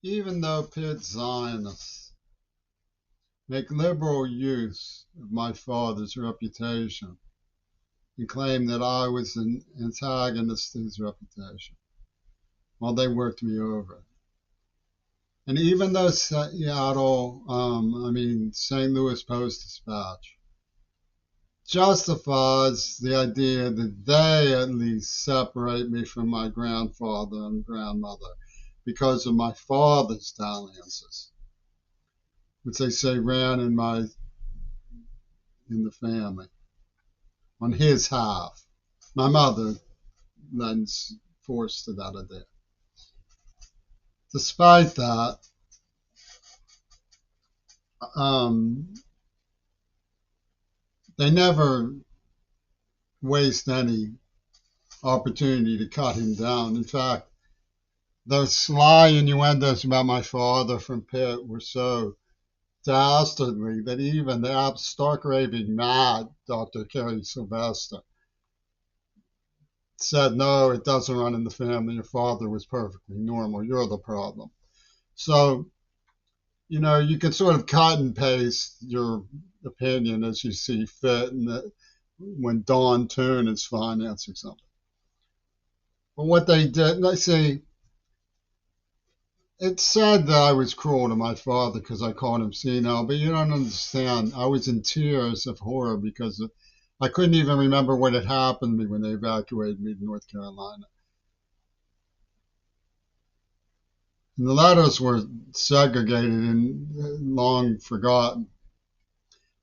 Even though Pitt Zionists make liberal use of my father's reputation and claim that I was an antagonist to his reputation, while they worked me over. And even though St. Louis Post-Dispatch justifies the idea that they at least separate me from my grandfather and grandmother because of my father's dalliances, which they say ran in the family on his half. My mother then forced it out of there. Despite that, they never waste any opportunity to cut him down. In fact, the sly innuendos about my father from Pitt were so dastardly that even the stark raving mad Dr. Kerry Sylvester said, no, it doesn't run in the family. Your father was perfectly normal. You're the problem. So, you can sort of cut and paste your opinion as you see fit when Don Toon is financing something. But what they did, they say, it's said that I was cruel to my father because I called him senile, but you don't understand. I was in tears of horror because I couldn't even remember what had happened to me when they evacuated me to North Carolina. And the letters were segregated and long forgotten.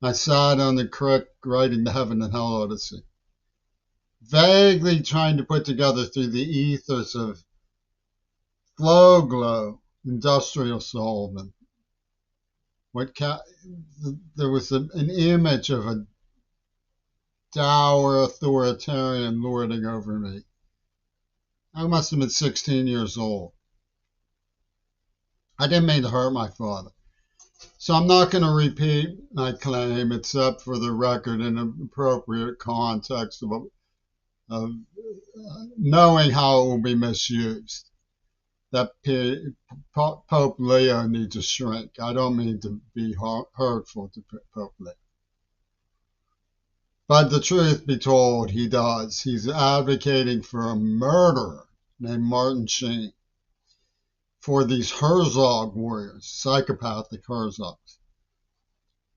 I sat on the creek writing the Heaven and Hell Odyssey, vaguely trying to put together through the ethers of Glow, Industrial Solvent. There was an image of a dour authoritarian lording over me. I must have been 16 years old. I didn't mean to hurt my father. So I'm not going to repeat my claim except for the record in an appropriate context of knowing how it will be misused. That Pope Leo needs to shrink. I don't mean to be hurtful to Pope Leo. But the truth be told, he does. He's advocating for a murderer named Martin Sheen, for these Herzog warriors, psychopathic Herzogs.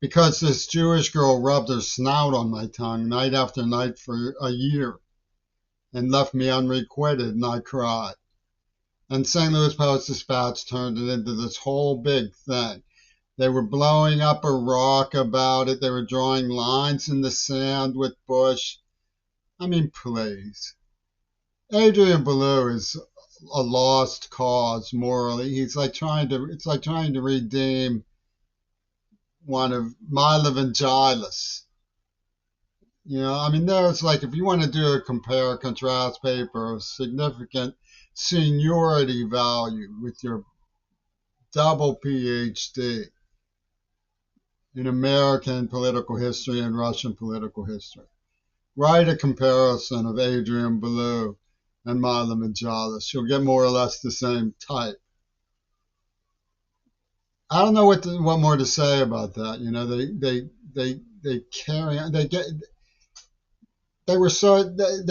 Because this Jewish girl rubbed her snout on my tongue night after night for a year and left me unrequited, and I cried. And St. Louis Post-Dispatch turned it into this whole big thing. They were blowing up a rock about it. They were drawing lines in the sand with Bush. I mean, please. Adrian Belew is a lost cause morally. It's like trying to redeem one of Milo Vangelis. There's like, if you want to do a compare contrast paper of significant seniority value with your double PhD in American political history and Russian political history, write a comparison of Adrian Belew and Milo Vangelis. You'll get more or less the same type. I don't know what more to say about that. They carry on. They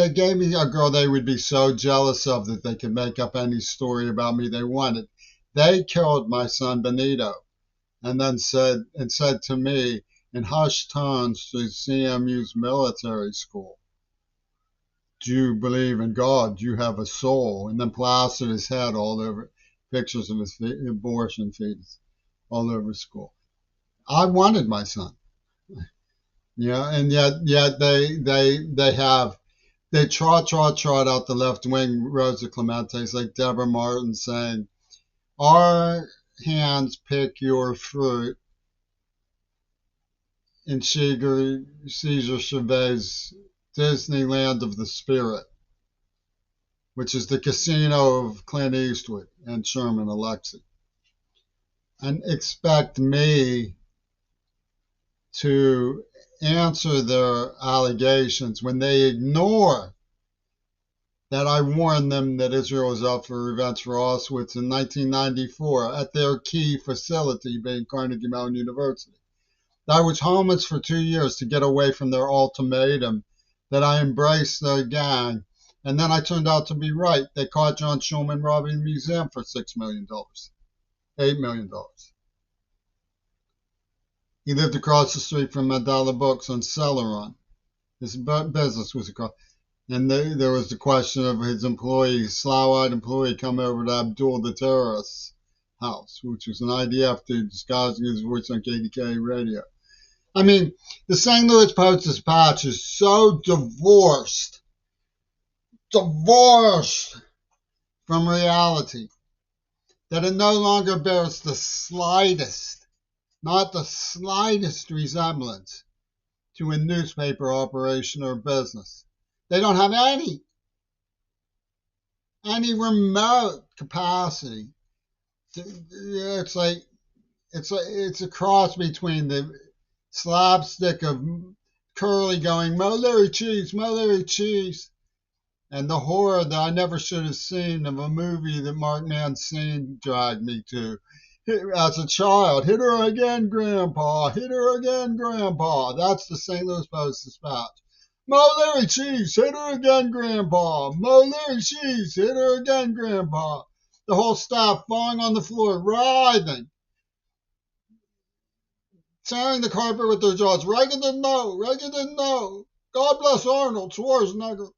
gave me a girl they would be so jealous of that they could make up any story about me they wanted. They killed my son Benito, and then said to me in hushed tones to CMU's military school, "Do you believe in God? Do you have a soul?" And then plastered his head all over, pictures of his abortion fetus all over school. I wanted my son. And yet they trot out the left wing Rosa Clemente's like Deborah Martin saying, our hands pick your fruit in Cesar Chavez's Disneyland of the Spirit, which is the casino of Clint Eastwood and Sherman Alexie, and expect me to answer their allegations when they ignore that I warned them that Israel was up for revenge for Auschwitz in 1994 at their key facility being Carnegie Mellon University. I was homeless for 2 years to get away from their ultimatum, that I embraced the gang. And then I turned out to be right. They caught John Schulman robbing the museum for $6 million, $8 million. He lived across the street from Mandela Books on Celeron. His business was across. And there was the question of his employee, slow-eyed employee, coming over to Abdul the terrorist's house, which was an IDF dude disguising his voice on KDK radio. I mean, the St. Louis Post-Dispatch is so divorced from reality that it no longer bears the slightest, not the slightest resemblance to a newspaper operation or business. They don't have any remote capacity. It's a cross between the slapstick of Curly going, "Mo Larry Cheese," and the horror that I never should have seen of a movie that Mark Mancini dragged me to as a child. "Hit her again, Grandpa. Hit her again, Grandpa." That's the St. Louis Post-Dispatch. "Mo Larry Cheese, hit her again, Grandpa. Mo Larry Cheese, hit her again, Grandpa." The whole staff falling on the floor, writhing, tearing the carpet with their jaws. Reagan didn't know. God bless Arnold Schwarzenegger.